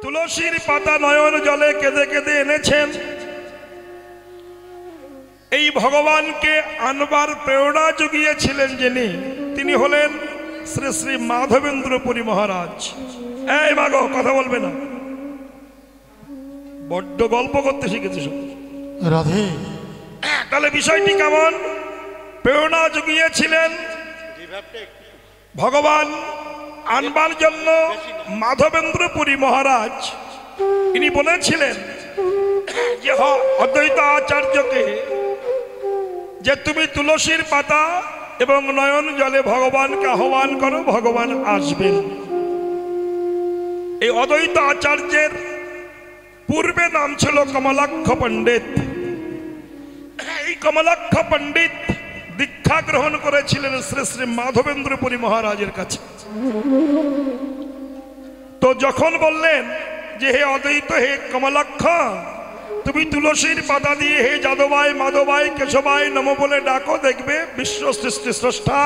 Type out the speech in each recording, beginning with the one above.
তুলসীর পাতা নয়ন জলে কেঁদে কেঁদে এনেছেন এই ভগবানকে আনবার প্রেরণা জুগিয়েছিলেন যিনি, তিনি হলেন শ্রী শ্রী মাধবেন্দ্র পুরী মহারাজ। এই মাগো, কথা বলবে না, বড্ড গল্প করতে শিখেছিস রাধে। তাহলে বিষয়টি কেমন? প্রেরণা জুগিয়েছিলেন ভগবান আনবার জন্য মাধবেন্দ্র পুরী মহারাজ। ইনি বলেছিলেন যে অদ্বৈত আচার্যকে যে তুমি তুলসীর পাতা এবং নয়ন জলে ভগবানকে আহ্বান করো, ভগবান আসবেন। এই অদ্বৈত আচার্যের পূর্বে নাম ছিল কমলাক্ষ পণ্ডিত। এই কমলাক্ষ পণ্ডিত দীক্ষা গ্রহণ করেছিলেন শ্রী শ্রী মাধবেন্দ্র পুরী মহারাজের কাছে। তো যখন বললেন যে হে অদ্বৈত, হে কমলাক্ষ, তুমি তুলসীর পাতা দিয়ে হে যাদবাই মাধবাই কেশবাই নম বলে ডাকো, দেখবে বিশ্ব সৃষ্টি স্রষ্টা,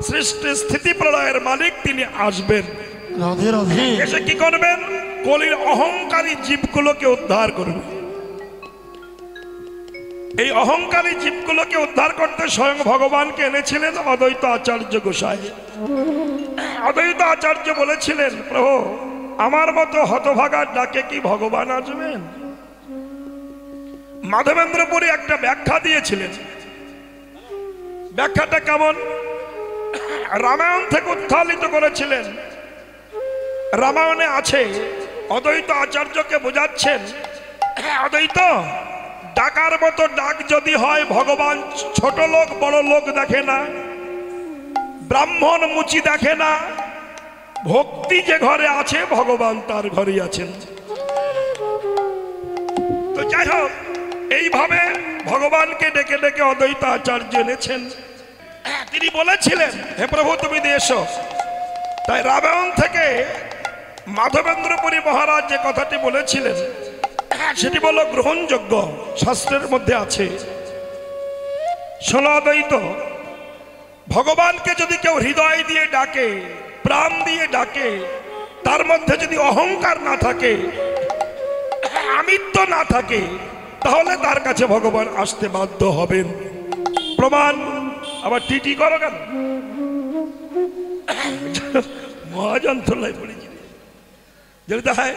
সৃষ্টি স্থিতি প্রলয়ের মালিক তিনি আসবেন। রাধে রাধে। এসে কি করবেন? কলির অহংকারী জীবগুলোকে উদ্ধার করবে। এই অহংকারী জীবগুলোকে উদ্ধার করতে স্বয়ং ভগবানকে এনেছিলেন অদ্বৈত আচার্য গোসাই। অদ্বৈত আচার্য বলেছিলেন, প্রভু আমার মতো হতভাগার ডাকে কি ভগবান আসবেন? মাধবেন্দ্র পুরী একটা ব্যাখ্যা দিয়েছিলেন। ব্যাখ্যাটা কেমন? রামায়ণ থেকে উত্থালিত করেছিলেন। রামায়ণে আছে, অদ্বৈত আচার্যকে বোঝাচ্ছেন, অদ্বৈত ডাকার মতো ডাক যদি হয়, ভগবান ছোট লোক বড় লোক দেখে না, ব্রাহ্মণ মুচি দেখে না, ভক্তি যে ঘরে আছে ভগবান তার ঘরেই আছেন। তো যাই হোক, এইভাবে ভগবানকে ডেকে ডেকে অদ্বৈত আচার্য এনেছেন। তিনি বলেছিলেন, হে প্রভু তুমি এসো। তাই রামায়ণ থেকে মাধবেন্দ্র পুরী মহারাজ যে কথাটি বলেছিলেন সেটি বলো গ্রহণযোগ্য, শাস্ত্রের মধ্যে আছে। শোনো অদ্বৈত, ভগবানকে যদি কেউ হৃদয় দিয়ে ডাকে, প্রাণ দিয়ে ডাকে, তার মধ্যে যদি অহংকার না থাকে, আমিত্ব না থাকে, তাহলে তার কাছে ভগবান আসতে বাধ্য হবেন। প্রমাণ? আবার টিটি করো কেন? মহাযন্ত্রণায় পড়েছি। যদি হয়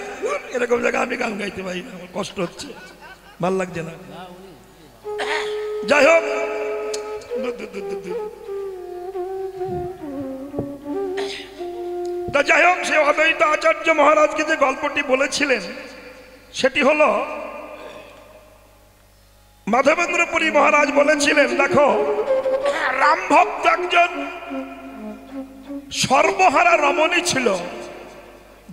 এরকম জায়গায় আমি গান গাইতে পারি না, আমার কষ্ট হচ্ছে, ভাল লাগছে না। যাই হোক, যাই হোক, সে অদ্বৈত আচার্য মহারাজকে যে গল্পটি বলেছিলেন সেটি হলো, মাধবেন্দ্র পুরী মহারাজ বলেছিলেন, দেখো রাম ভক্ত একজন সর্বহারা রমণী ছিল,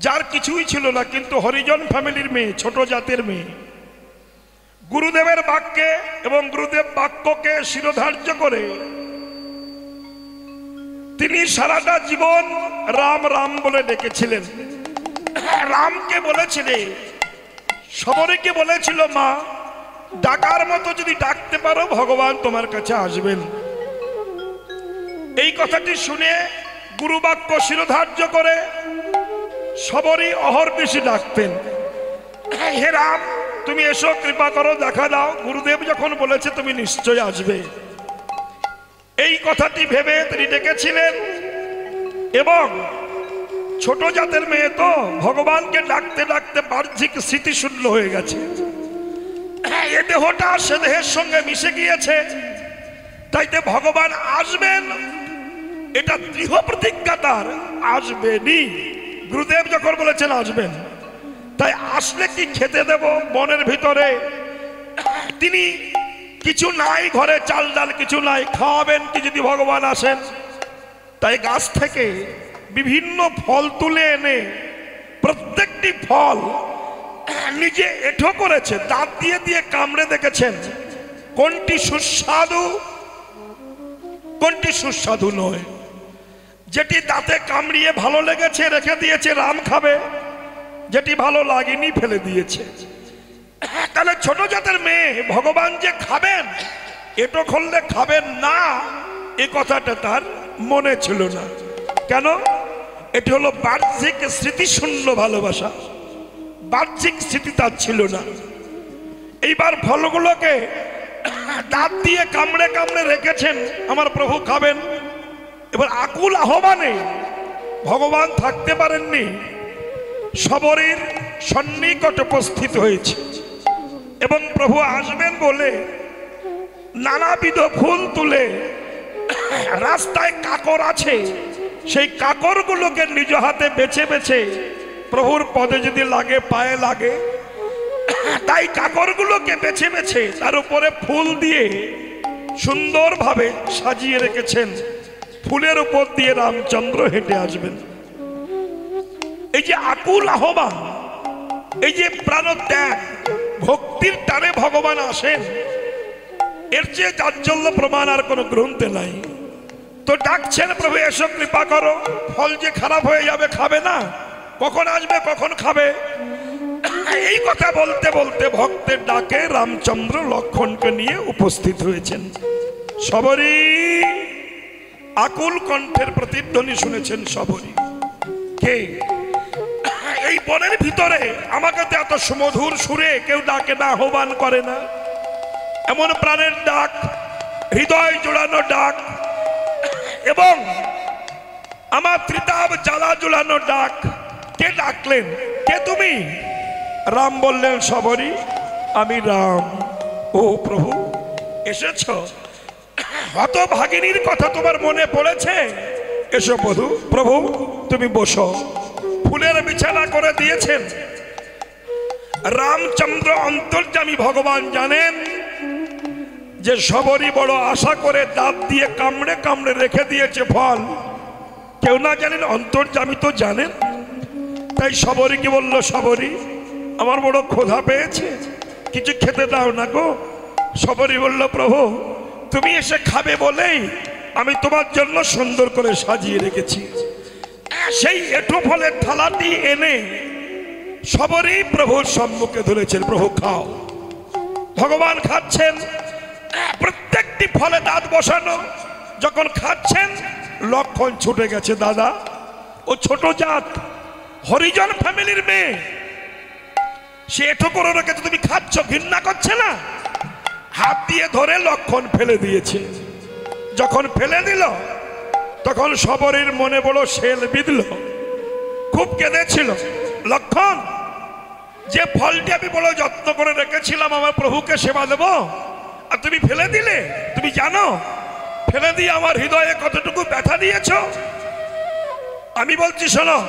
যার কিছুই ছিল না, কিন্তু হরিজন ফ্যামিলির মেয়ে, ছোট জাতের মেয়ে। গুরুদেবের বাক্যে এবং গুরুদেব বাক্যকে শিরোধার্য করে তিনি সারাটা জীবন রাম রাম বলে ডেকেছিলেন। রামকে বলেছিলেন, সবরীকে বলেছিল, মা ডাকার মতো যদি ডাকতে পারো ভগবান তোমার কাছে আসবেন। এই কথাটি শুনে গুরু বাক্য শিরোধার্য করে সবরই অহর্নিশি ডাকতেন, হে রাম তুমি এসো, কৃপা করো, দেখা দাও। গুরুদেব যখন বলেছে তুমি নিশ্চয় আসবে, এই কথাটি ভেবে তিনি ডেকেছিলেন। এবং ছোট জাতের মেয়ে তো ভগবানকে ডাকতে ডাকতে বাহ্যিক স্মৃতিশূন্য হয়ে গেছে, এ দেহটা সে দেহের সঙ্গে মিশে গিয়েছে। তাইতে ভগবান আসবেন এটা দৃঢ় প্রতিজ্ঞা তার, আসবেনই। গুরুদেব যখন বলেছেন আসবেন, তাই আসলে কি খেতে দেব বনের ভিতরে? তিনি কিছু নাই, ঘরে চাল ডাল কিছু নাই, খাওয়াবেন কি যদি ভগবান আসেন? তাই গাছ থেকে বিভিন্ন ফল তুলে এনে প্রত্যেকটি ফল নিজে এঁঠো করেছে, দাঁত দিয়ে দিয়ে কামড়ে দেখেছেন কোনটি সুস্বাদু কোনটি সুস্বাদু নয়। যেটি দাঁতে কামড়িয়ে ভালো লেগেছে রেখে দিয়েছে, রাম খাবে, যেটি ভালো লাগেনি ফেলে দিয়েছে। তাহলে ছোট জাতের মেয়ে ভগবান যে খাবেন, এটো খুললে খাবেন না, এ কথাটা তার মনে ছিল না। কেন? এটি হলো বাহ্যিক স্মৃতিশূন্য ভালোবাসা। বাহ্যিক স্থিতি তার ছিল না। এইবার ফলগুলোকে দাঁত দিয়ে কামড়ে কামড়ে রেখেছেন, আমার প্রভু খাবেন। এবার আকুল আহ্বানে ভগবান থাকতে পারেননি, শবরীর সন্নিকট উপস্থিত হয়েছে এবং প্রভু আসবেন বলে নানাবিধ ফুল তুলে, রাস্তায় কাকর আছে, সেই কাকরগুলোকে নিজ হাতে বেছে বেছে প্রভুর পদে যদি লাগে, পায়ে লাগে, তাই কাকরগুলোকে বেছে বেছে তার উপরে ফুল দিয়ে সুন্দরভাবে সাজিয়ে রেখেছেন। ফুলের উপর দিয়ে রামচন্দ্র হেঁটে আসবেন। এই যে আকুল আহ্বান, এই যে প্রাণত্যাগ, ভক্তির টানে ভগবান আসেন, এর চেয়ে তাজ্জল্য প্রমাণ আর কোনো গ্রন্থে নাই। তো ডাকছেন, প্রভু এসো কৃপা করো, ফল যে খারাপ হয়ে যাবে, খাবে না, কখন আসবে কখন খাবে। এই কথা বলতে বলতে ভক্তের ডাকে রামচন্দ্র লক্ষণকে নিয়ে উপস্থিত হয়েছেন। শবরী, আকুল কণ্ঠের প্রতিধ্বনি শুনেছেন শবরী। কে? এই বনের ভিতরে আমাকে তো এত সুমধুর সুরে কেউ ডাকে না, আহ্বান করে না। এমন প্রাণের ডাক, হৃদয় জোড়ানো ডাক এবং আমার ত্রিতাব জ্বালা জোড়ানো ডাক। কে ডাকলেন? কে তুমি? রাম বললেন, শবরী আমি রাম। ও প্রভু এসেছ, হতভাগিনীর কথা তোমার মনে পড়েছে? এসো বধূ। প্রভু তুমি বসো। ফুলের বিছানা করে দিয়েছেন। রামচন্দ্র অন্তর্যামী ভগবান জানেন যে শবরী বড় আশা করে দাঁত দিয়ে কামড়ে কামড়ে রেখে দিয়েছে ফল। কেউ না জানেন, অন্তর্যামী তো জানেন। তাই শবরীকে বলল, শবরী আমার বড় ক্ষুধা পেয়েছে, কিছু খেতে দাও না গো। শবরী বলল, প্রভু তুমি এসে খাবে বলেই আমি তোমার জন্য সুন্দর করে সাজিয়ে রেখেছি। সেই এঁঠো ফলের থালাটি এনে শবরী প্রভুর সম্মুখে ধরেছেন। প্রভু খাও। ভগবান খাচ্ছেন, প্রত্যেকটি ফলে দাঁত বসানো। যখন খাচ্ছেন লক্ষণ ছুটে গেছে। দাদা, ও ছোট জাত, হরিজন ফ্যামিলির মেয়ে, সে এঁঠো করে রেখে তুমি খাচ্ছ, ঘৃণা করছে না? হাত দিয়ে ধরে লক্ষণ ফেলে দিয়েছে। যখন ফেলে দিল তখন শবরীর মনে বড় শেল বিঁধল, খুব কেঁদেছিল। লক্ষণ, যে ফলটি আমি বড় যত্ন করে রেখেছিলাম আমার প্রভুকে সেবা দেব, আর তুমি ফেলে দিলে। তুমি জানো ফেলে দিয়ে আমার হৃদয়ে কতটুকু ব্যথা দিয়েছ? আমি বলছি শোনো,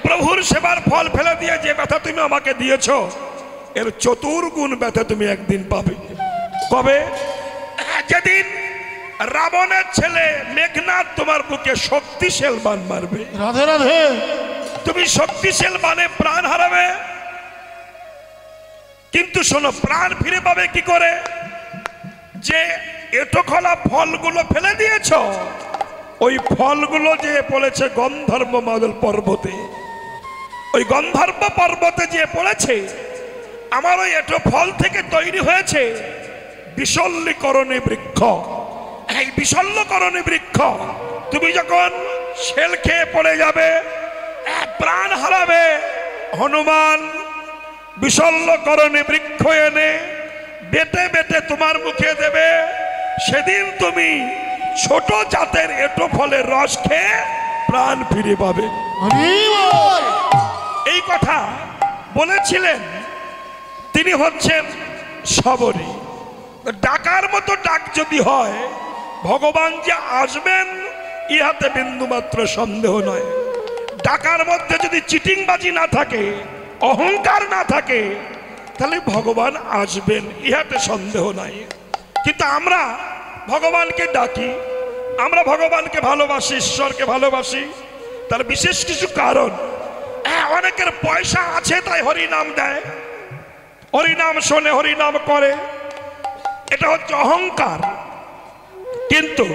প্রভুর সেবার ফল ফেলে দিয়ে যে ব্যথা তুমি আমাকে দিয়েছ, এর চতুর্গুণ ব্যথা তুমি একদিন পাবে। কবে? যেদিন রাবণের ছেলে মেঘনাদ তোমার বুকে শক্তিশাল বাণ মারবে। রাধে রাধে। তুমি শক্তিশাল বাণে প্রাণ হারাবে। কিন্তু শোনো, প্রাণ ফিরে পাবে কি করে? যে এঁঠো খোলা ফলগুলো ফেলে দিয়েছ, ওই ফলগুলো যে পড়েছে গন্ধর্ব মাদল পর্বতে, ওই গন্ধর্ব পর্বতে যে পড়েছে, আমার ওই এঁঠো ফল থেকে তৈরি হয়েছে বিশল্যকরণী বৃক্ষ। এই বিশল্যকরণী বৃক্ষ তুমি যখন শেল খেয়ে পড়ে যাবে, প্রাণ হারাবে, হনুমান বিশল্যকরণী বৃক্ষ এনে বেটে বেটে তোমার মুখে দেবে। সেদিন তুমি ছোট জাতের এঁঠো ফলের রস খেয়ে প্রাণ ফিরে পাবে। এই কথা বলেছিলেন তিনি হচ্ছেন শবরী। ডাকার মতো ডাক যদি হয়, ভগবান যে আসবেন ইহাতে বিন্দুমাত্র সন্দেহ নয়। ডাকার মধ্যে যদি চিটিংবাজি না থাকে, অহংকার না থাকে, তাহলে ভগবান আসবেন ইহাতে সন্দেহ নাই। কিন্তু আমরা ভগবানকে ডাকি, আমরা ভগবানকে ভালোবাসি, ঈশ্বরকে ভালোবাসি, তার বিশেষ কিছু কারণ। অনেকের পয়সা আছে তাই হরিনাম দেয়, হরিনাম শোনে, হরিনাম করে, এটা হচ্ছে অহংকার। কিন্তু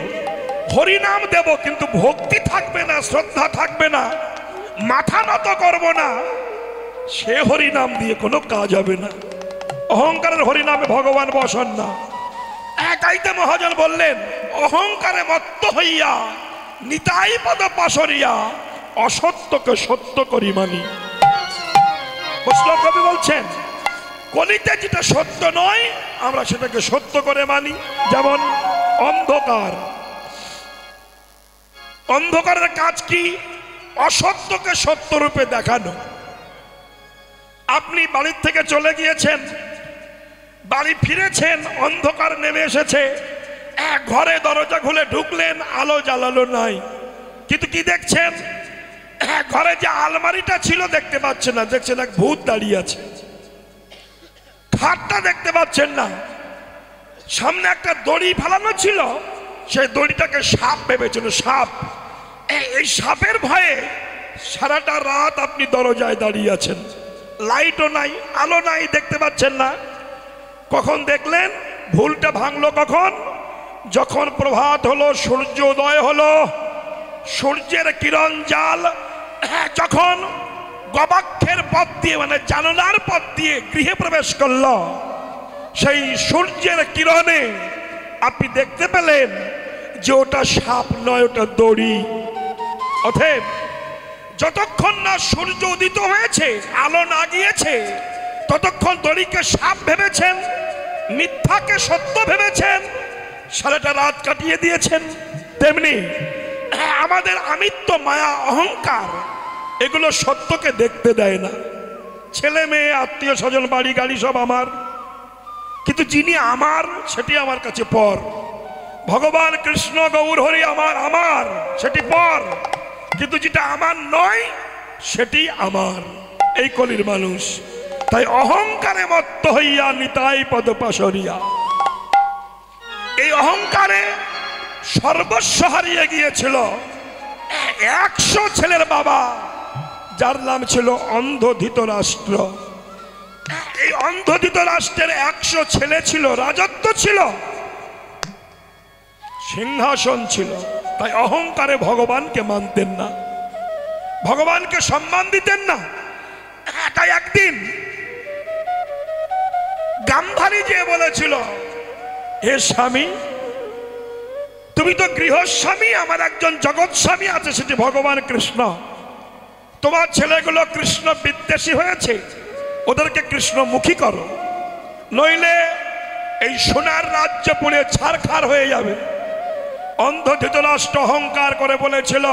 হরিনাম দেব কিন্তু ভক্তি থাকবে না, শ্রদ্ধা থাকবে না, মাথা নত করব না, সে হরিনাম দিয়ে কোনো কাজ হবে না। অহংকারের হরিনামে ভগবান বসন না। একাইতে মহাজন বললেন, অহংকারে মত্ত হইয়া নিতাই পদ পাশরিয়া অসত্যকে সত্য করি মানি। বৈষ্ণব কবি বলছেন কলিতে যেটা সত্য নয় আমরা সেটাকে সত্য করে মানি। যেমন অন্ধকার, অন্ধকারের কাজ কি? অসত্যকে সত্য রূপে দেখানো। আপনি বাড়ির থেকে চলে গিয়েছেন, বাড়ি ফিরেছেন, অন্ধকার নেমে এসেছে, ঘরে দরজা খুলে ঢুকলেন, আলো জ্বালালো নাই, কিন্তু কি দেখছেন? ঘরে যে আলমারিটা ছিল দেখতে পাচ্ছেন না, দেখছেন এক ভূত দাঁড়িয়ে আছে। খাটটা দেখতে পাচ্ছেন না, সামনে একটা দড়ি ফেলানো ছিল, সেই দড়িটাকে সাপ ভেবেছিল, সাপ। এই সাপের ভয়ে সারাটা রাত আপনি দরজায় দাঁড়িয়ে আছেন, লাইটও নাই, আলো নাই, দেখতে পাচ্ছেন না। কখন দেখলেন? ভুলটা ভাঙলো কখন? যখন প্রভাত হলো, সূর্য উদয় হলো, সূর্যের কিরণ জাল যখন গবাক্ষের পথ দিয়ে মানে জানালার পথ দিয়ে গৃহে প্রবেশ করল, সেই সূর্যের কিরণে আপনি দেখতে পেলেন যে ওটা সাপ নয়, ওটা দড়ি। অতএব যতক্ষণ না সূর্য উদিত হয়েছে, আলো না গিয়েছে, ততক্ষণ দড়িকে সাপ ভেবেছেন, মিথ্যাকে সত্য ভেবেছেন, সারাটা রাত কাটিয়ে দিয়েছেন। তেমনি আমাদের আমিত্ব, মায়া, অহংকার এগুলো সত্যকে দেখতে দেয় না। ছেলে মেয়ে, আত্মীয় স্বজন, বাড়ি গাড়ি সব আমার, কিন্তু যিনি আমার সেটি আমার কাছে পর। ভগবান কৃষ্ণ, গৌর হরি আমার, আমার সেটি পর, কিন্তু যেটা আমার নয় সেটি আমার। এই কলির মানুষ তাই অহংকারে মত্ত হইয়া নিতাই পদপাশরিয়া। এই অহংকারে সর্বস্ব হারিয়ে গিয়েছিল 100 ছেলের বাবা, যার নাম ছিল অন্ধ ধৃতরাষ্ট্র। এই অন্ধ ধৃতরাষ্ট্রের 100 ছেলে ছিল, রাজত্ব ছিল, সিংহাসন ছিল, তাই অহংকারে ভগবানকে মানতেন না, ভগবানকে সম্মান দিতেন না। তাই একদিন গান্ধারী যে বলেছিল, হে স্বামী, তুমি তো গৃহস্বামী, আমার একজন জগৎ স্বামী আছে, সেটি ভগবান কৃষ্ণ। তোমার ছেলেগুলো কৃষ্ণ বিদ্বেষী হয়েছে, ওদেরকে কৃষ্ণমুখী করো, নইলে এই সোনার রাজ্য পুড়ে ছারখার হয়ে যাবে। অন্ধ ধৃতরাষ্ট্র অহংকার করে বলেছিল,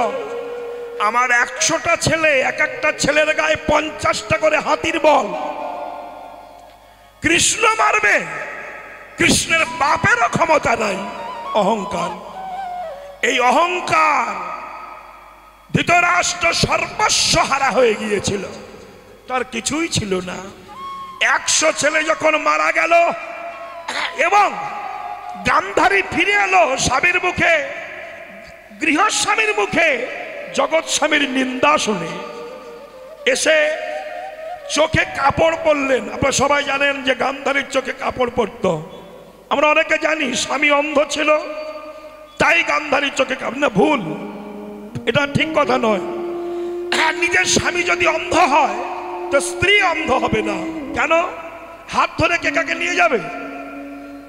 আমার 100টা ছেলে, এক একটা ছেলের গায়ে 50টা করে হাতির বল, কৃষ্ণ মারবে, কৃষ্ণের বাপেরও ক্ষমতা নাই। অহংকার, এই অহংকার ধৃতরাষ্ট্র সর্বস্ব হারা হয়ে গিয়েছিল, তার কিছুই ছিল না। 100 ছেলে যখন মারা গেল এবং গান্ধারী ফিরে এলো স্বামীর মুখে, গৃহস্বামীর মুখে জগৎ স্বামীর নিন্দা শুনে, এসে চোখে কাপড় পরলেন। আপনারা সবাই জানেন যে গান্ধারীর চোখে কাপড় পরত, আমরা অনেকে জানি। স্বামী অন্ধ ছিল তাই গান্ধারীর চোখে কাপড়, না ভুল, এটা ঠিক কথা নয়। নিজের স্বামী যদি অন্ধ হয় তো স্ত্রী অন্ধ হবে না কেন? হাত ধরে কে কাকে নিয়ে যাবে?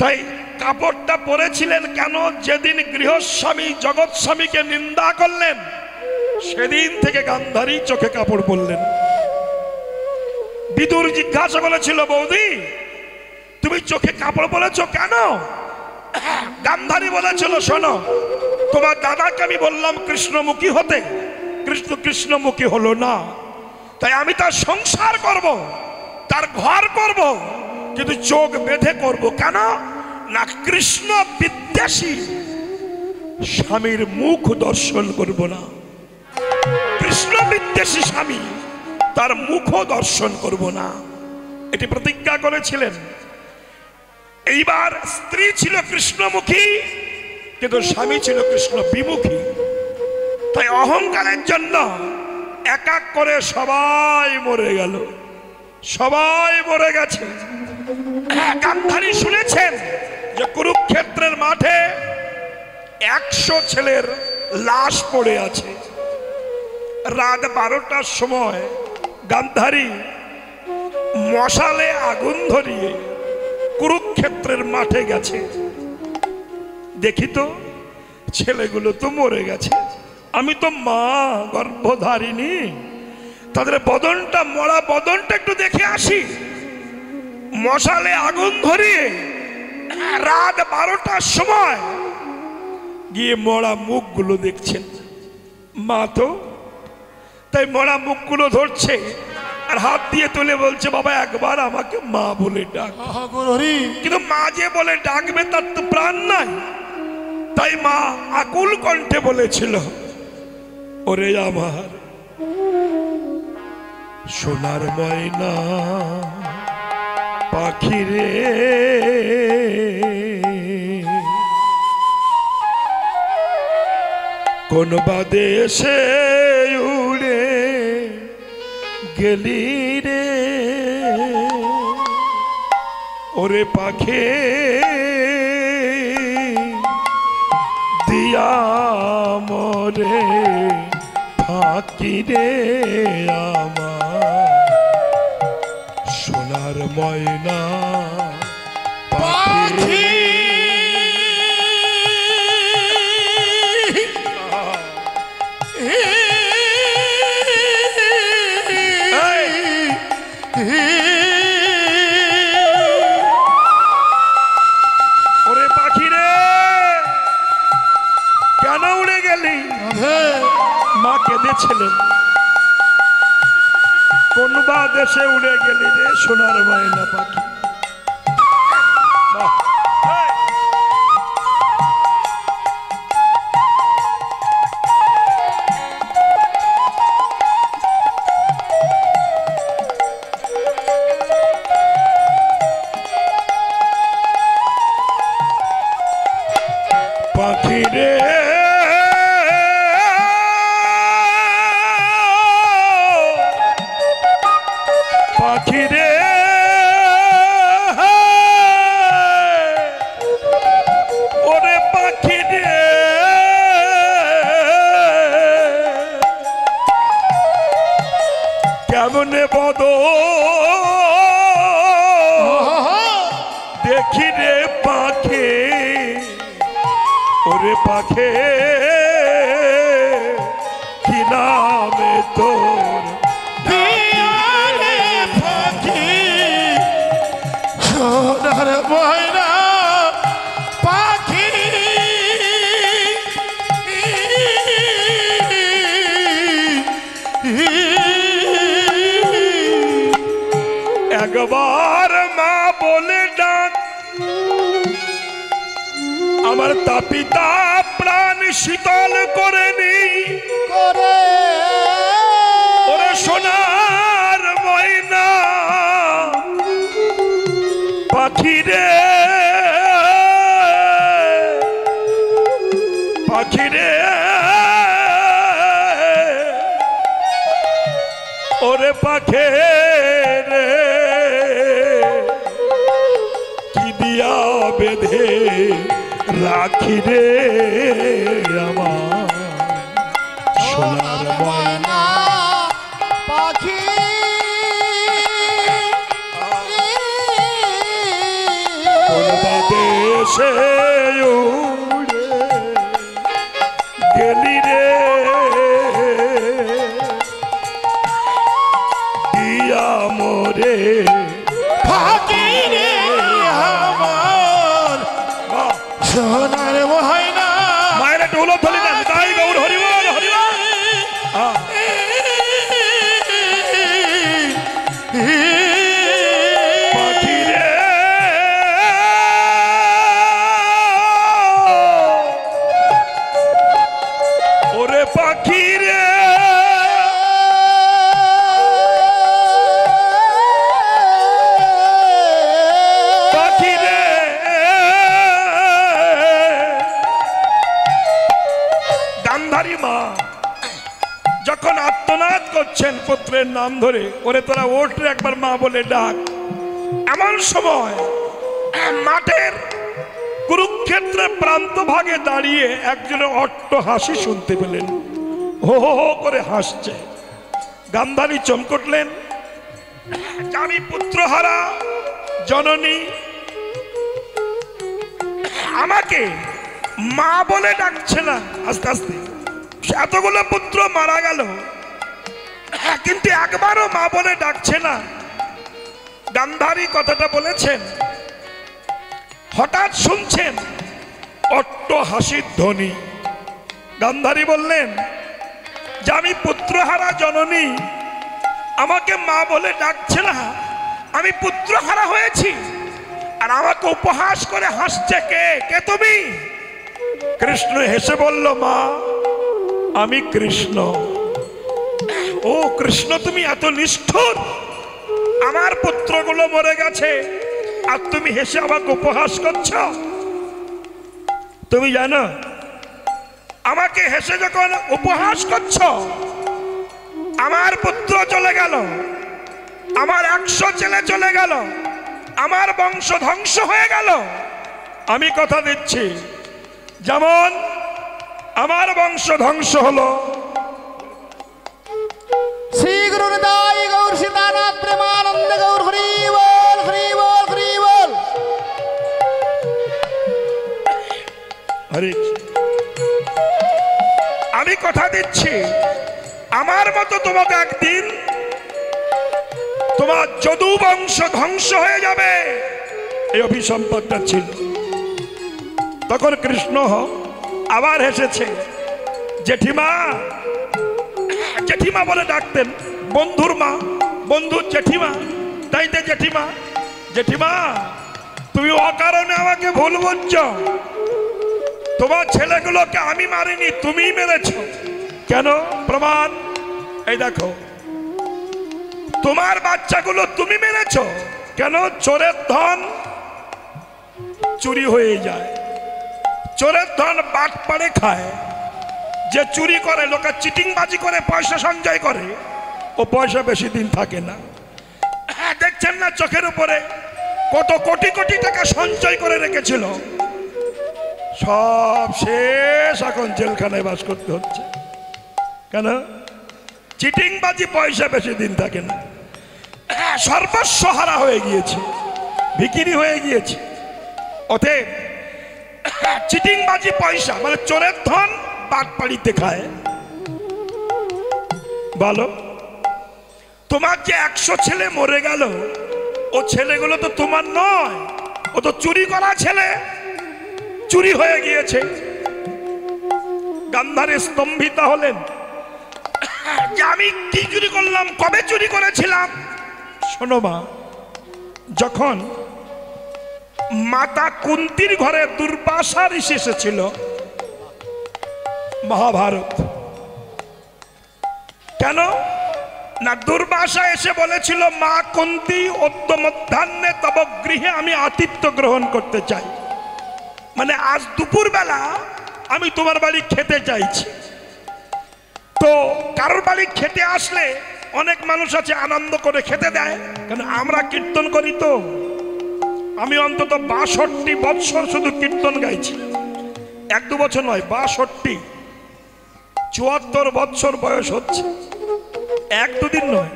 তাই কাপড়টা পরেছিলেন কেন? যেদিন গৃহস্বামী জগৎ স্বামীকে নিন্দা করলেন, সেদিন থেকে গান্ধারী চোখে কাপড় পরলেন। বিদুর জিজ্ঞাসা করেছিল, বৌদি তুমি চোখে কাপড় পরেছো কেন? গান্ধারী বলেছিল, শোনো, তোমার দাদাকে আমি বললাম কৃষ্ণমুখী হতে, কৃষ্ণ কৃষ্ণমুখী হলো না, তাই আমি তার সংসার করব, তার ঘর করব, কিন্তু চোখ বেঁধে করব। কেন না? কৃষ্ণ বিদ্বেষী স্বামীর মুখ দর্শন করব না, কৃষ্ণ বিদ্বেষী স্বামী, তার মুখও দর্শন করব না, এটি প্রতিজ্ঞা করেছিলেন। এইবার স্ত্রী ছিল কৃষ্ণমুখী, কিন্তু স্বামী ছিল কৃষ্ণ বিমুখী। তাই অহংকারের জন্য এক এক করে সবাই মরে গেল, সবাই মরে গেছে। গান্ধারী শুনেছেন যে কুরুক্ষেত্রের মাঠে 100 ছেলের লাশ পড়ে আছে। রাত 12টার সময় গান্ধারী মশালে আগুন ধরিয়ে কুরুক্ষেত্রের মাঠে গেছে। দেখি তো ছেলেগুলো তো মরে গেছে, আমি তো মা গর্ভধারিণী, তাদের বদনটা, মরা বদনটা একটু দেখে আসি। মশালে আগুন ধরিয়ে রাত 12টার সময় গিয়ে মরা মুখগুলো দেখছেন। মা তো তাই মরা মুখগুলো ধরছে আর হাত দিয়ে তুলে বলছে, বাবা একবার আমাকে মা বলে ডাক। কিন্তু মা যে বলে ডাকবে তার তো প্রাণ নাই। তাই মা আকুল কণ্ঠে বলেছিল, ওরে আমার সোনার ময়না পাখি রে, কোন বাদেশে উড়ে গেলি রে, ওরে পাখি দিয়া মরে ফাঁকি রে আমার সোনার ময়না পাখি। ওরে পাখি রে, কেন উড়ে গেলি? মা কেঁদেছিলেন, কোন বা দেশে উড়ে গেলি রে সোনার ময়না পাখি। পাখি রে পাখি রে, ওরে পাখি রে, কেমনে বদ দেখি রে পাখি, ওরে পাখি কি নামে তোর সোনার ময়না পাখি, একবার মা বলে ডাক, আমার তাপিতা প্রাণ শীতল করে নি, ওরে সোনার ময়না পাখি রে, পাখি রে, ওরে পাখি রে, কি দিয়া বেঁধে রাখি রে আমার সোনার ময়না পাখি, কোন বাদেশে উড়ে গেলি রে, দিয়া মোরে পাখি রে আমার সোনার ময়না। মায়ের একটা উলট ধরি না, তাই গৌর হরিবল হরিবল। পাখি রে, ওরে পাখি রে, পাখি রে, গান্ধারী মা যখন আত্মনাদ করছেন পুত্রের নাম ধরে, ওরে তোরা ওঠ রে একবার মা বলে ডাক। এমন সময় মাঠের কুরুক্ষেত্রের প্রান্ত ভাগে দাঁড়িয়ে একজনের অট্ট হাসি শুনতে পেলেন, হো হো হো করে হাসছে। গান্ধারী চমকটলেন, আমি পুত্রহারা জননী আমাকে মা বলে ডাকছে না। আস্তে আস্তে এতগুলো পুত্র মারা গেল, কিন্তু একবারও মা বলে ডাকছে না। গান্ধারী কথাটা বলেছেন, হঠাৎ শুনছেন অট্ট হাসির ধ্বনি। গান্ধারী বললেন যে আমি পুত্রহারা জননী, আমাকে মা বলে ডাকছে না, আমি পুত্রহারা হয়েছি, আর আমাকে উপহাস করে হাসছে কে? কে তুমি? কৃষ্ণ হেসে বলল, মা আমি কৃষ্ণ। ও কৃষ্ণ, তুমি এত নিষ্ঠুর, আমার পুত্রগুলো মরে গেছে আর তুমি হেসে আমাকে উপহাস করছ? তুমি জানো আমাকে হেসে যখন উপহাস করছ, আমার পুত্র চলে গেল, আমার 100 ছেলে চলে গেল, আমার বংশ ধ্বংস হয়ে গেল। আমি কথা দিচ্ছি, যেমন আমার বংশ ধ্বংস হলো, শ্রী গুরু নিতাই গৌর সীতানাথ প্রেমানন্দ গৌর হরি বল হরি বল হরি বল। হরি, আমি কথা দিচ্ছি আমার মতো তোমাকে একদিন তোমার যদু বংশ ধ্বংস হয়ে যাবে, এই অভিসম্পদটা ছিল। তখন কৃষ্ণ আবার হেসেছে, জেঠিমা, জেঠিমা বলে ডাকতেন, বন্ধুর মা, বন্ধুর জেঠিমা, তাই তো জেঠিমা। জেঠিমা, তুমি অকারণে আমাকে ভুল বুঝছো, তোমার ছেলেগুলোকে আমি মারিনি, তুমিই মেরেছ। কেন? প্রমাণ এই দেখো, তোমার বাচ্চাগুলো তুমি মেরেছ। কেন? চোরের ধন চুরি হয়ে যায়, চোরের ধন বাট পাড়ে খায়। যে চুরি করে, লোকে চিটিংবাজি করে পয়সা সঞ্চয় করে, ও পয়সা বেশি দিন থাকে না। দেখছেন না চোখের উপরে কত কোটি কোটি টাকা সঞ্চয় করে রেখেছিল, সব শেষ, এখন জেলখানায় বাস করতে হচ্ছে। কেন? চিটিংবাজি পয়সা বেশি দিন থাকে না, সর্বস্ব হারা হয়ে গিয়েছে, বিক্রি হয়ে গিয়েছে। অতএব চিটিংবাজি পয়সা মানে চোরের ধন বাটপাড়িতে খায়। বলো, তোমার যে 100 ছেলে মরে গেল, ও ছেলেগুলো তো তোমার নয়, ও তো চুরি করা ছেলে, চুরি হয়ে গিয়েছে। গান্ধারী স্তম্ভিতা হলেন যে আমি কি চুরি করলাম, কবে চুরি করেছিলাম? শোনো মা, যখন মাতা কুন্তির ঘরে দুর্বাসা ঋষি এসেছিল, মহাভারত, কেন না দুর্বাসা এসে বলেছিল, মা কুন্তি অদ্য মধ্যাহ্নে তব গৃহে আমি আতিথ্য গ্রহণ করতে চাই, মানে আজ দুপুর বেলা আমি তোমার বাড়ি খেতে চাইছি। তো কারোর বাড়ি খেতে আসলে অনেক মানুষ আছে আনন্দ করে খেতে দেয়, কেন আমরা কীর্তন করি। তো আমি অন্তত 62 বৎসর শুধু কীর্তন গাইছি, 1-2 বছর নয়, 62, 74 বৎসর বয়স হচ্ছে, 1-2 দিন নয়।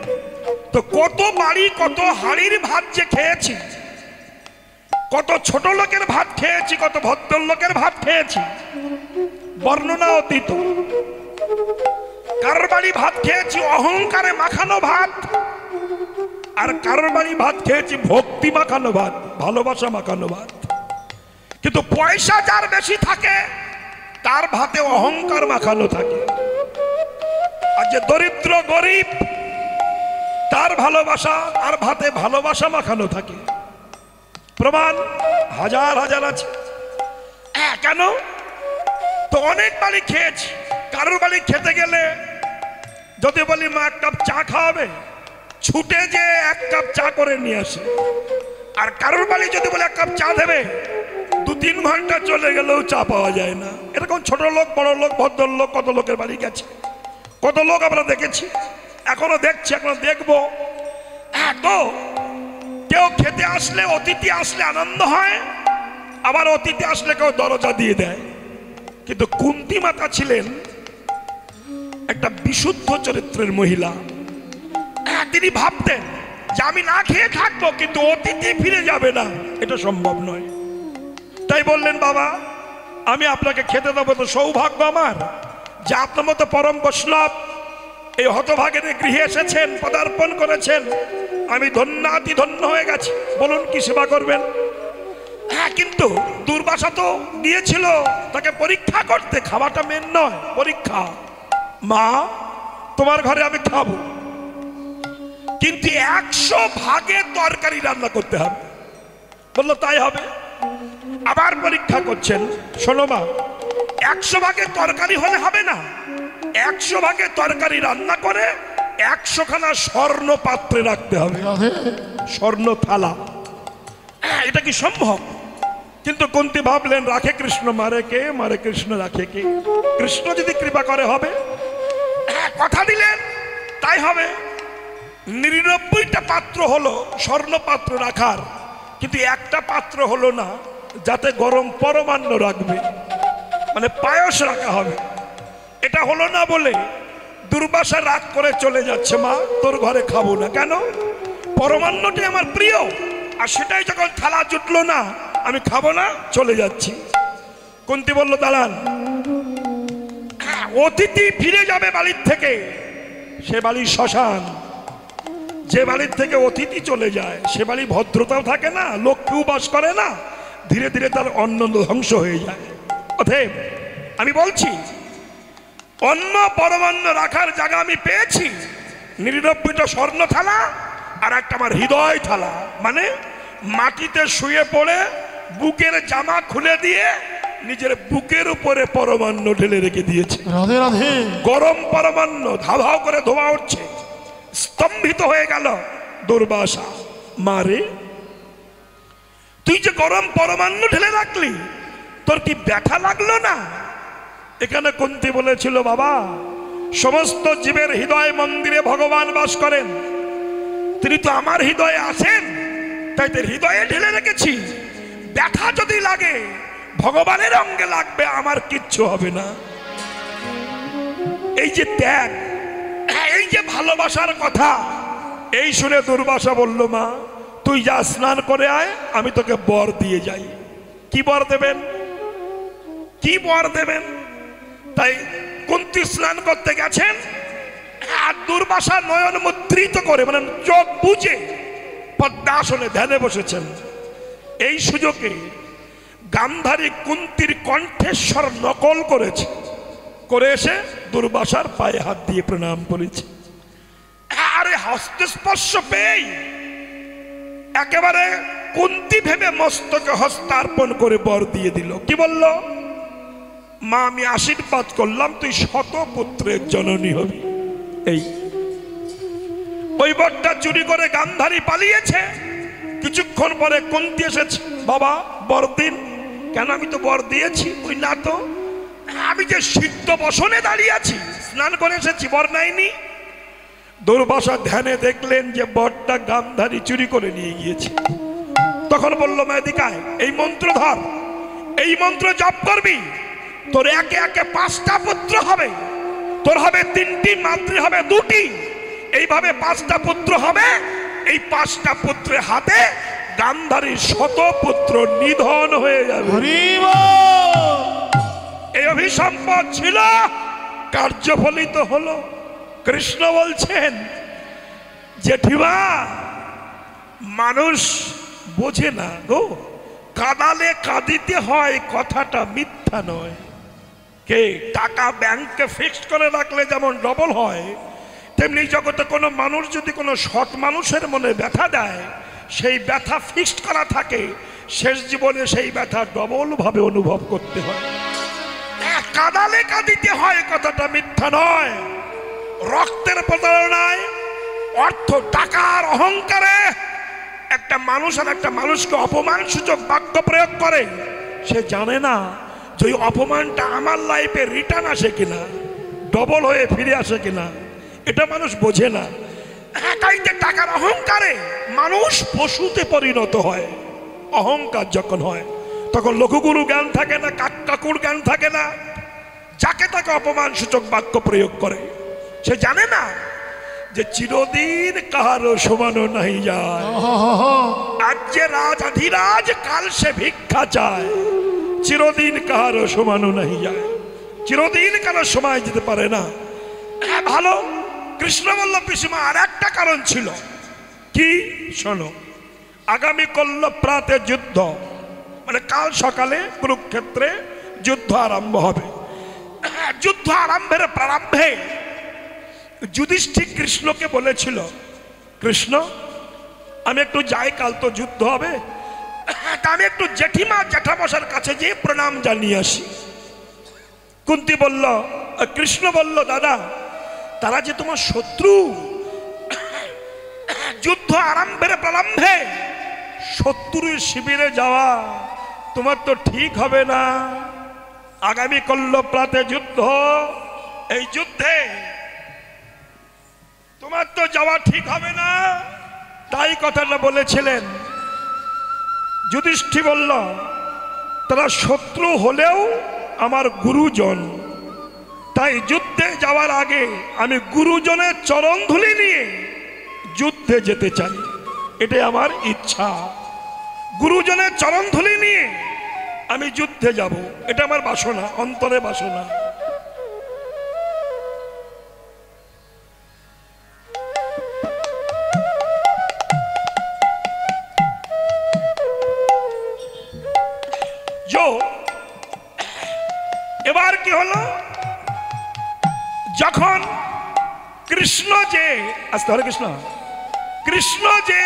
তো কত বাড়ি, কত হাড়ির ভাত যে খেয়েছি, কত ছোট লোকের ভাত খেয়েছি, কত ভদ্রলোকের ভাত খেয়েছি, বর্ণনা অতীত। কারোর বাড়ি ভাত খেয়েছি অহংকারে মাখানো ভাত, আর কারোর বাড়ি ভাত খেয়েছি ভক্তি মাখানো ভাত, ভালোবাসা মাখানো ভাত। কিন্তু পয়সা যার বেশি থাকে তার ভাতে অহংকার মাখানো থাকে, আর যে দরিদ্র গরিব তার ভালোবাসা, তার ভাতে ভালোবাসা মাখানো থাকে। প্রমাণ হাজার হাজার আছে। কেন? তো অনেক বাড়ি খেয়েছি, কারোর বাড়ি খেতে গেলে যদি বলি মা 1 কাপ চা খাওয়াবে, ছুটে যে 1 কাপ চা করে নিয়ে আসে। আর কারোর বাড়ি যদি বলে 1 কাপ চা দেবে, 2-3 ঘন্টা চলে গেলেও চা পাওয়া যায় না। এরকম ছোট লোক, বড় লোক, ভদ্রলোক কত লোকের বাড়ি গেছে, কত লোক আমরা দেখেছি, এখনো দেখছি, এখনো দেখবো। তো কেউ খেতে আসলে, অতিথি আসলে আনন্দ হয়, আবার অতিথি আসলে কেউ দরজা দিয়ে দেয়। কিন্তু কুন্তী মাতা ছিলেন একটা বিশুদ্ধ চরিত্রের মহিলা। তিনি ভাবতেন যে আমি না খেয়ে থাকবো, কিন্তু অতিথি ফিরে যাবে না, এটা সম্ভব নয়। তাই বললেন, বাবা আমি আপনাকে খেতে দেবো, তো সৌভাগ্য আমার যে আপনার মতো পরম বৈষ্ণব এই হতভাগের গৃহে এসেছেন, পদার্পণ করেছেন, আমি ধন্যাতি ধন্য হয়ে গেছি। বলুন কি সেবা করবেন? হ্যাঁ, কিন্তু দুর্বাসা তো দিয়েছিল তাকে পরীক্ষা করতে, খাওয়াটা মেন নয়, পরীক্ষা। মা, তোমার ঘরে আমি খাবো, কিন্তু 100 ভাগে তরকারি রান্না করতে হবে। বললো তাই হবে। আবার পরীক্ষা করছেন, শোনো মা, 100 ভাগে তরকারি হলে হবে না, 100 ভাগে তরকারি রান্না করে 100 খানা স্বর্ণ পাত্রে রাখতে হবে, স্বর্ণ থালা। এটা কি সম্ভব? কিন্তু কুন্তী ভাবলেন, রাখে কৃষ্ণ, মারে কে? মারে কৃষ্ণ, রাখে কে? কৃষ্ণ যদি কৃপা করে হবে। কথা দিলেন, তাই হবে। 99টা পাত্র হলো স্বর্ণ পাত্র রাখার, কিন্তু একটা পাত্র হলো না যাতে গরম পরমান্ন রাখবে, মানে পায়স রাখা হবে। এটা হলো না বলে দুর্বাসা রাগ করে চলে যাচ্ছে, মা তোর ঘরে খাবো না। কেন? পরমান্নটি আমার প্রিয়, আর সেটাই যখন থালা জুটলো না, আমি খাবো না, চলে যাচ্ছি। কুন্তী বলল দাঁড়ান, অতিথি ফিরে যাবে বাড়ির থেকে, সে বাড়ি শ্মশান। যে বাড়ির থেকে অতিথি চলে যায় সে বাড়ি ভদ্রতাও থাকে না, লোক কেউ বাস করে না, ধীরে ধীরে তার অন্ন ধ্বংস হয়ে যায়। অতএব আমি বলছি, অন্ন পরমান্ন রাখার জায়গা আমি পেয়েছি। 99টা স্বর্ণ থালা আর একটা আমার হৃদয় থালা, মানে মাটিতে শুয়ে পড়ে বুকের জামা খুলে দিয়ে নিজের বুকের উপরে পরমান্ন ঢেলে রেখে দিয়েছে। রাধে রাধে। গরম পরমান্ন ধাভাও করে ধোয়া উঠছে। স্তম্ভিত হয়ে গেল দুর্বাসা, মারে তুই যে গরম পরমান্ন ঢেলে রাখলি, তোর কি ব্যথা লাগলো না? এখানে কুন্তী বলেছিল, বাবা সমস্ত জীবের হৃদয় মন্দিরে ভগবান বাস করেন, তিনি তো আমার হৃদয়ে আছেন, তাই তোর হৃদয়ে ঢেলে রেখেছি। ব্যথা যদি লাগে ভগবানের অঙ্গে লাগবে, আমার কিচ্ছু হবে না। এই যে ত্যাগ, এই যে ভালোবাসার কথা, এই শুনে দুর্বাসা বলল, মা তুই যা, স্নান করে আয়, আমি তোকে বর দিয়ে যাই। কি বর দেবেন? কি বর দেবেন? তাই কুন্তী স্নান করতে গেছেন, আর দুর্বাসা নয়ন মুদ্রিত করে, মানে চোখ বুঝে পদ্মাসনে ধ্যানে বসেছেন। এই সুযোগে গান্ধারী কুন্তীর কণ্ঠেশ্বর নকল করেছে, করে এসে দুর্বাসার পায়ে হাত দিয়ে প্রণাম করেছে। আরে হস্তস্পর্শ পেয়ে একেবারে কুন্তী ভেবে মস্তকে হস্তার্পণ করে বর দিয়ে দিল। কি বলল? মা আমি আশীর্বাদ করলাম, তুই শতপুত্রের জননী হবি। এই ওই বরটা চুরি করে গান্ধারী পালিয়েছে। কিছুক্ষণ পরে কুন্তী এসেছে, বাবা বর দিন। কেন? আমি তো বর দিয়েছি। ওই না তো, আমি যে সিদ্ধ বসনে দাঁড়িয়ে আছি, স্নান করে এসেছি, বর নাইনি। দুর্বাসা ধ্যানে দেখলেন যে বরটা গান্ধারী চুরি করে নিয়ে গিয়েছে। তখন বলল, মেদিকায় এই মন্ত্র ধর, এই মন্ত্র জপ করবি, তোর একে একে 5টা পুত্র হবে, তোর হবে 3টি, মাতৃ হবে 2টি, এইভাবে 5টা পুত্র হবে। এই 5টা পুত্রের হাতে গান্ধারীর শতপুত্র নিধন হয়ে যাবে। এই অভিসম্পাদ ছিল, কার্যফলিত হলো। কৃষ্ণ বলছেন, জেঠিমা মানুষ বোঝে না গো, কাঁদালে কাঁদিতে হয়, কথাটা মিথ্যা নয়। কে টাকা ব্যাংকে ফিক্সড করে রাখলে যেমন ডবল হয়, তেমনি জগতে কোনো মানুষ যদি কোনো সৎ মানুষের মনে ব্যথা দেয়, সেই ব্যথা ফিক্সড করা থাকে, শেষ জীবনে সেই ব্যথা ডবল ভাবে অনুভব করতে হয়। কাঁদালে কাঁদিতে হয়, কথাটা মিথ্যা নয়। রক্তের প্রতারণায়, অর্থ টাকার অহংকারে একটা মানুষ আর একটা মানুষকে অপমানসূচক বাক্য প্রয়োগ করে। সে জানে না যে ওই অপমানটা আমার লাইফে রিটার্ন আসে কিনা, ডবল হয়ে ফিরে আসে কিনা, এটা মানুষ বোঝে না। একাইতে টাকার অহংকারে মানুষ পশুতে পরিণত হয়। অহংকার যখন হয় তখন লঘুগুরু জ্ঞান থাকে না, কাকুর জ্ঞান থাকে না, যাকে তাকে অপমানসূচক বাক্য প্রয়োগ করে। সে জানে না যে চিরদিন কাহারও সমানো নাই যায়। আজ যে রাজ আধিরাজ, কাল সে ভিক্ষা চায়। চিরদিন কাহারও সমানো নাই যায়, চিরদিন কারো সময় যেতে পারে না। ভালো কৃষ্ণ বলল পিসিমা আর একটা কারণ ছিল। কি? শোনো, আগামী কল্ল প্রাতে যুদ্ধ, মানে কাল সকালে কুরুক্ষেত্রে যুদ্ধ আরম্ভ হবে। যুদ্ধ আরম্ভের প্রারম্ভে যুধিষ্ঠির কৃষ্ণকে বলেছিল, কৃষ্ণ আমি একটু যাই, কাল তো যুদ্ধ হবে, তা আমি একটু জেঠিমা জ্যাঠামশার কাছে গিয়ে প্রণাম জানিয়ে আসি। কুন্তি বলল, কৃষ্ণ বলল, দাদা তারা যে তোমার শত্রু, যুদ্ধ আরম্ভের প্রারম্ভে শত্রুর শিবিরে যাওয়া তোমার তো ঠিক হবে না। আগামী কল্ল প্রাতে যুদ্ধ, এই যুদ্ধে তোমার তো যাওয়া ঠিক হবে না। তাই কথাটা বলেছিলেন। যুধিষ্ঠির বলল, তারা শত্রু হলেও আমার গুরুজন, তাই যুদ্ধে যাওয়ার আগে আমি গুরুজনের চরণ ধুলি নিয়ে যুদ্ধে যেতে চাই, এটাই আমার ইচ্ছা। গুরুজনের চরণ ধুলি নিয়ে আমি যুদ্ধে যাব, এটা আমার বাসনা, অন্তরে বাসনা। এবার কি হলো, যখন কৃষ্ণ যে আস্তে হরে কৃষ্ণ, কৃষ্ণ যে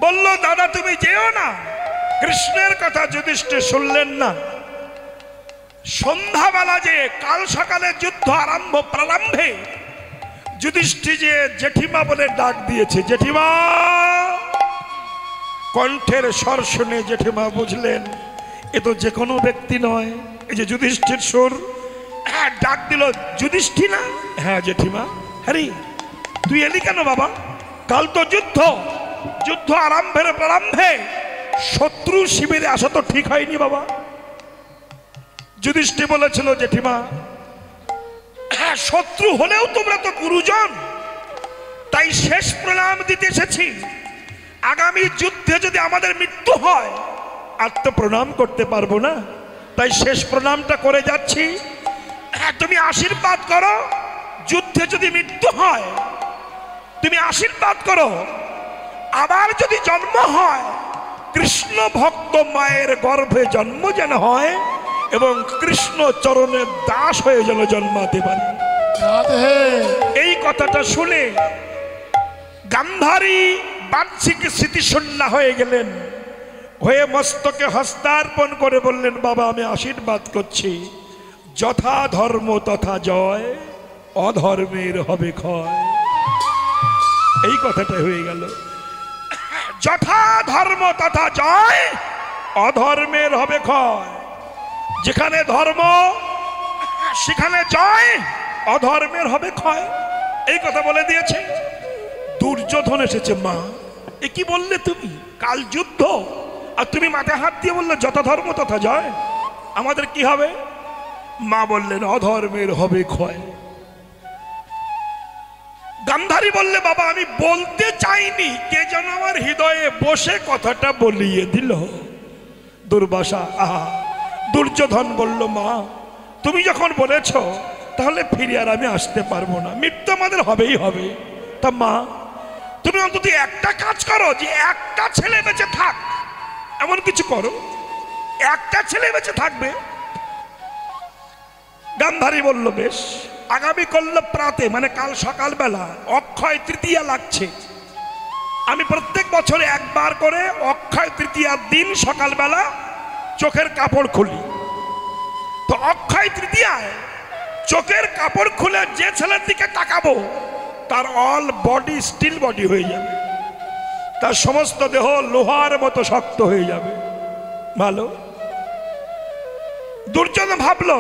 বলল দাদা তুমি যেও না, কৃষ্ণের কথা যুধিষ্ঠির শুনলেন না। সন্ধ্যাবেলা যে কাল সকালে যুদ্ধ প্রারম্ভে যুধিষ্ঠির যে জেঠিমা বলে ডাক দিয়েছে, জেঠিমা, কণ্ঠের স্বর শুনে জেঠিমা বুঝলেন এ তো যে কোনো ব্যক্তি নয়। এই যে যুধিষ্ঠির সুর, ডাক দিল, যুধিষ্ঠির না? হ্যাঁ জেঠিমা। হ্যারি তুই এলি কেন বাবা? কাল তো যুদ্ধ, যুদ্ধ আরম্ভের প্রারম্ভে শত্রু শিবিরে আসা তো ঠিক হয়নি বাবা। যুধিষ্ঠির বলেছিল, জেঠিমা শত্রু হলেও তোমরা তো গুরুজন, তাই শেষ প্রণাম দিতে এসেছি। আগামী যুদ্ধে যদি আমাদের মৃত্যু হয় আর তো প্রণাম করতে পারবো না, তাই শেষ প্রণামটা করে যাচ্ছি। তুমি আশীর্বাদ করো, যুদ্ধে যদি মৃত্যু হয় তুমি আশীর্বাদ করো, আবার যদি জন্ম হয় কৃষ্ণ ভক্ত মায়ের গর্ভে জন্ম যেন হয় এবং কৃষ্ণ চরণের দাস হয়ে যেন জন্মাতে পারে। এই কথাটা শুনে গান্ধারী বাহ্যিক স্মৃতিশূন্য হয়ে গেলেন, হয়ে মস্তকে হস্তার্পণ করে বললেন, বাবা আমি আশীর্বাদ করছি, যথা ধর্ম তথা জয়, অধর্মের হবে ক্ষয়। এই কথাটা হয়ে গেল, যথা ধর্ম তথা জয়, অধর্মের হবে ক্ষয়। যেখানে ধর্ম সেখানে জয়, অধর্মের হবে ক্ষয়। এই কথা বলে দিয়েছে। দুর্যোধন এসেছে, মা এ কি বললে তুমি? কাল যুদ্ধ আর তুমি মাথায় হাত দিয়ে বললে যথা ধর্ম তথা জয়, আমাদের কি হবে? মা বললেন অধর্মের হবে ক্ষয়। গান্ধারী বললে, বাবা আমি বলতে চাইনি, কে যেন আমার হৃদয়ে বসে কথাটা বলিয়ে দিল। দুর্বাসা, আহা। দুর্যোধন বলল, মা তুমি যখন বলেছ তাহলে ফিরে আর আমি আসতে পারবো না, মৃত্যু আমাদের হবেই হবে। তা মা তুমি অন্তত একটা কাজ করো, যে একটা ছেলে বেঁচে থাক, এমন কিছু করো, একটা ছেলে বেঁচে থাকবে। গান্ধারী বলল, বেশ। আগামী কল্ল প্রাতে, মানে কাল সকালবেলা অক্ষয় তৃতীয়া লাগছে। আমি প্রত্যেক বছরে একবার করে অক্ষয় তৃতীয়ার দিন সকালবেলা চোখের কাপড় খুলি। তো অক্ষয় তৃতীয়ায় চোখের কাপড় খুলে যে ছেলের দিকে তাকাবো তার অল বডি স্টিল বডি হয়ে যাবে, তার সমস্ত দেহ লোহার মতো শক্ত হয়ে যাবে। ভালো। দুর্যোধন ভাবলো,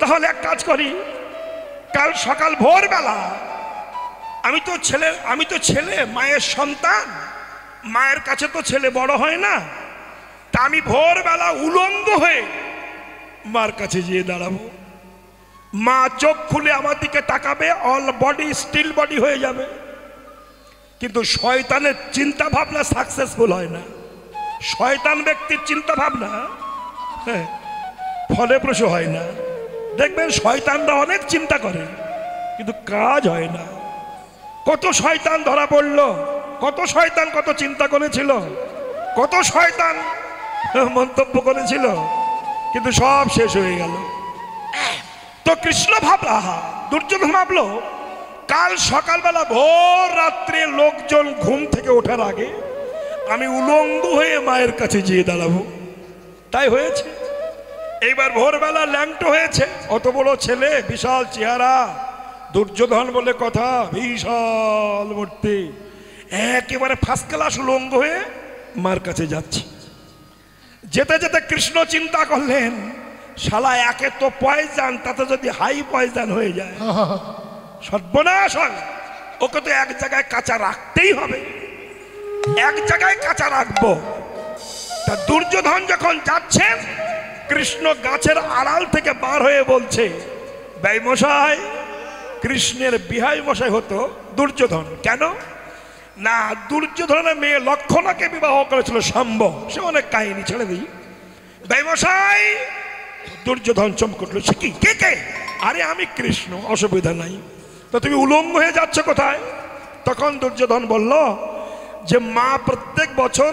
তাহলে এক কাজ করি, কাল সকাল ভোরবেলা, আমি তো ছেলে, মায়ের সন্তান, মায়ের কাছে তো ছেলে বড় হয় না, তা আমি ভোরবেলা উলঙ্গ হয়ে মার কাছে গিয়ে দাঁড়াবো। মা চোখ খুলে আমার দিকে তাকাবে, অল বডি স্টিল বডি হয়ে যাবে। কিন্তু শয়তানের চিন্তা ভাবনা সাকসেসফুল হয় না। শয়তান ব্যক্তির চিন্তা ভাবনা ফলপ্রসূ হয় না। দেখবেন শয়তানরা অনেক চিন্তা করে, কিন্তু কাজ হয় না। কত শয়তান ধরা পড়লো, কত শয়তান কত চিন্তা করেছিল, কত শয়তান মন্তব্য করেছিল, কিন্তু সব শেষ হয়ে গেল। তো কৃষ্ণ ভাবলা, দুর্যোধন ভাবলো কাল সকালবেলা ভোর রাত্রে লোকজন ঘুম থেকে ওঠার আগে আমি উলঙ্গ হয়ে মায়ের কাছে গিয়ে দাঁড়াবো। তাই হয়েছে। এইবার ভোরবেলা ল্যাংটো হয়েছে, অত বড় ছেলে, বিশাল চেহারা, দুর্যোধন বলে কথা, বিশাল মূর্তি, একেবারে ফার্স্ট ক্লাস উলঙ্গ হয়ে মার কাছে যাচ্ছে। যেতে যেতে কৃষ্ণ চিন্তা করলেন, শালা একে তো পয়জান, তাতে যদি হাই পয়জান হয়ে যায় সর্বনাশ হয়। ওকে তো এক জায়গায় কাঁচা রাখতেই হবে, এক জায়গায় কাঁচা রাখবো। তা দুর্যোধন যখন যাচ্ছেন, কৃষ্ণ গাছের আড়াল থেকে বার হয়ে বলছে, ব্যয়মশাই, কৃষ্ণের বিহাই মশাই হতো দুর্যোধন। কেন না, দুর্যোধনের মেয়ে লক্ষণাকে বিবাহ করেছিল শাম্ব, সে অনেক কাহিনী, ছেড়ে দিই। ব্যয়মশাই, দুর্যোধন চমকে উঠল, সে কি, কে কে? আরে আমি কৃষ্ণ, অসুবিধা নাই। তো তুমি উলঙ্গ হয়ে যাচ্ছ কোথায়? তখন দুর্যোধন বলল যে মা প্রত্যেক বছর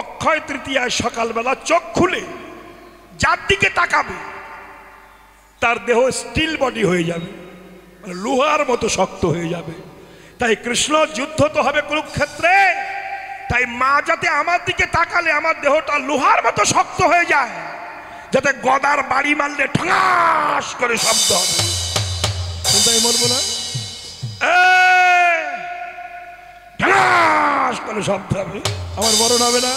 অক্ষয় তৃতীয়ায় সকালবেলা চোখ খুলে যার দিকে তাকাবে তার দেহ স্টিল বডি হয়ে যাবে, মানে লোহার মতো শক্ত হয়ে যাবে। তাই কৃষ্ণ, যুদ্ধ তো হবে কুরুক্ষেত্রে, তাই মা যাতে আমার দিকে তাকালে আমার দেহটা লোহার মতো শক্ত হয়ে যায়, যাতে গদার বাড়ি মারলে ঠাস করে শব্দ হবে। তাই বলবো না, ঠাস করে শব্দ হবে, আমার মরণ হবে না।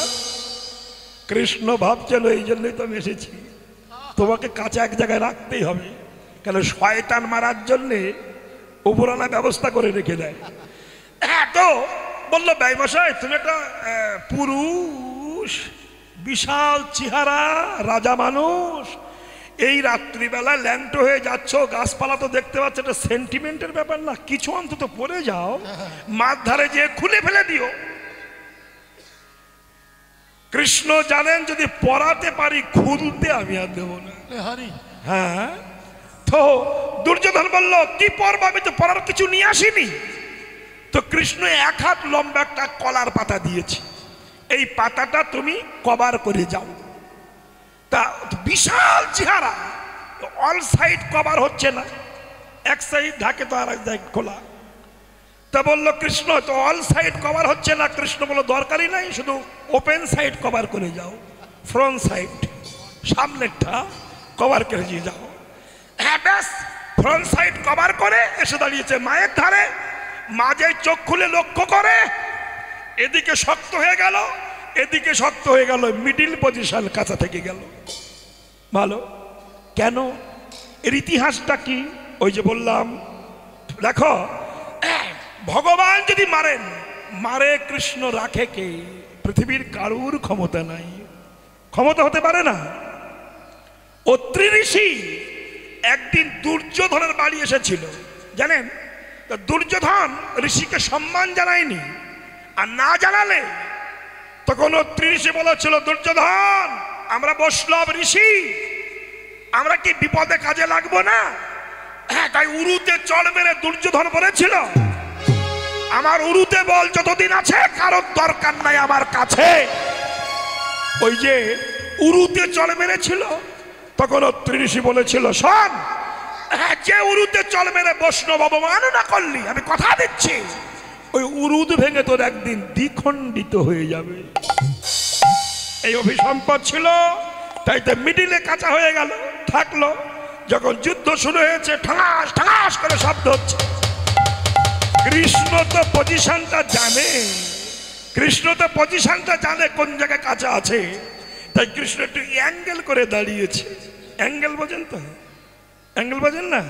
কৃষ্ণ ভাবছেন এই জন্যই তো আমি এসেছি, তোমাকে কাছে এক জায়গায় রাখতেই হবে, কেন শয়তান মারার জন্যে উপরালা ব্যবস্থা করে রেখে দেয়। হ্যাঁ, তো বললো ব্যয়মশাই, তুমি একটা পুরুষ, বিশাল চেহারা, রাজা মানুষ, এই রাত্রিবেলা ল্যাংটো হয়ে যাচ্ছ, গাছপালা তো দেখতে পাচ্ছ, এটা সেন্টিমেন্টের ব্যাপার না, কিছু অন্তত পরে যাও, মাঠ ধারে যে খুলে ফেলে দিও। কৃষ্ণ জানেন যদি পড়াতে পারি, খুলতে আমি আর দেবো না। হ্যাঁ, তো দুর্যোধন বলল, কি পড়বা, আমি তো পড়ার কিছু নিয়ে আসিনি। তো কৃষ্ণ এক হাত লম্বা একটা কলার পাতা দিয়েছে, এই পাতাটা তুমি কভার করে যাও। তা বিশাল চেহারা, অল সাইড কভার হচ্ছে না, এক সাইড ঢাকে তো আর এক সাইড খোলা। তা বললো কৃষ্ণ, তো অল সাইড কভার হচ্ছে না। কৃষ্ণ বলল, দরকারই নাই, শুধু ওপেন সাইড কভার করে যাও, ফ্রন্ট সাইড, সামনেরটা কভার করে দিয়ে যাও। হ্যাঁ, ব্যাস, ফ্রন্ট সাইড কভার করে এসে দাঁড়িয়েছে মায়ের ধারে। মা যে চোখ খুলে লক্ষ্য করে, এদিকে শক্ত হয়ে গেল, এদিকে শক্ত হয়ে গেল, মিডিল পজিশন কাঁচা থেকে গেল। ভালো, কেন? এর ইতিহাসটা কি? ওই যে বললাম, দেখো, ভগবান যদি মারেন, মারে কৃষ্ণ, রাখে কে? পৃথিবীর কারুর ক্ষমতা নাই, ক্ষমতা হতে পারে না। অত্রি ঋষি একদিন দুর্যোধনের বাড়ি এসেছিল, জানেন? দুর্যোধন ঋষিকে সম্মান জানায়নি, আর না জানালে তখন অত্রি ঋষি বলেছিল, দুর্যোধন, আমরা বৈষ্ণব ঋষি, আমরা কি বিপদে কাজে লাগবো না? হ্যাঁ, তাই উরুতে চড় মেরে দুর্যোধন বলেছিল, আমার উরুতে বল যতদিন আছে, কারোর দরকার নাই আমার কাছে। ওই যে উরুতে চড় মেরেছিল, তখন অত্রি ঋষি বলেছিল, শোন, যে উরুতে চল মেরে বৈষ্ণব অবমান না করলি, আমি কথা দিচ্ছি, ওই উরুদ ভেঙে তোর একদিন দ্বিখণ্ডিত হয়ে যাবে। এই অভিসম্পদ ছিল, তাই তো মিডিলে কাঁচা হয়ে গেল, থাকলো। যখন যুদ্ধ শুরু হয়েছে, ঠাস ঠাস করে শব্দ হচ্ছে। কৃষ্ণ তো পজিশনটা জানে, কৃষ্ণ তো পজিশনটা জানে কোন জায়গায় কাঁচা আছে, তাই কৃষ্ণ একটু অ্যাঙ্গেল করে দাঁড়িয়েছে। অ্যাঙ্গেল বোঝেন তো? অ্যাঙ্গেল বোঝেন না?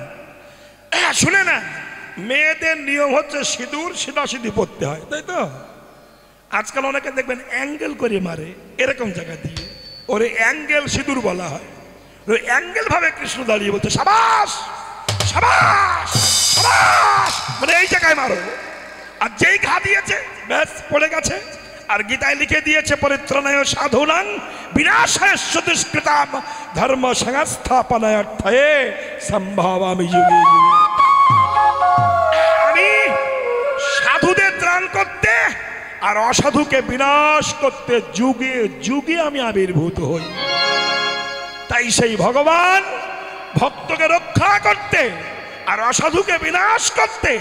শুনে না, মেয়েদের নিয়ম হচ্ছে সিঁদুর সিধাসিধি পড়তে হয়, তাই তো? আজকাল অনেকে দেখবেন অ্যাঙ্গেল করে মারে, এরকম জায়গা দিয়ে, ওরে অ্যাঙ্গেল সিঁদুর বলা হয়। ওই অ্যাঙ্গেল ভাবে কৃষ্ণ দাঁড়িয়ে বলছে, সাবাস সাবাস সাবাস, মানে এই জায়গায় মারো। আর যেই ঘা দিয়েছে, ব্যাস পড়ে গেছে। আর গীতায় লিখে দিয়েছে, পরিত্রাণায় সাধুনাং বিনাশায় দুষ্কৃতাম ধর্ম সংস্থাপনার্থে সম্ভবামি যুগে যুগে। কল্যাণ করতে আর অসাধুকে বিনাশ করতে যুগে যুগে আমি আবির্ভূত হই। তাই সেই ভগবান ভক্তকে রক্ষা করতে আর অসাধুকে বিনাশ করতে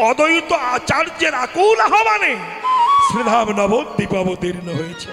অদ্বৈত আচার্যের আকুল আহ্বানে শ্রীধাম নবদ্বীপ অবতীর্ণ হয়েছে।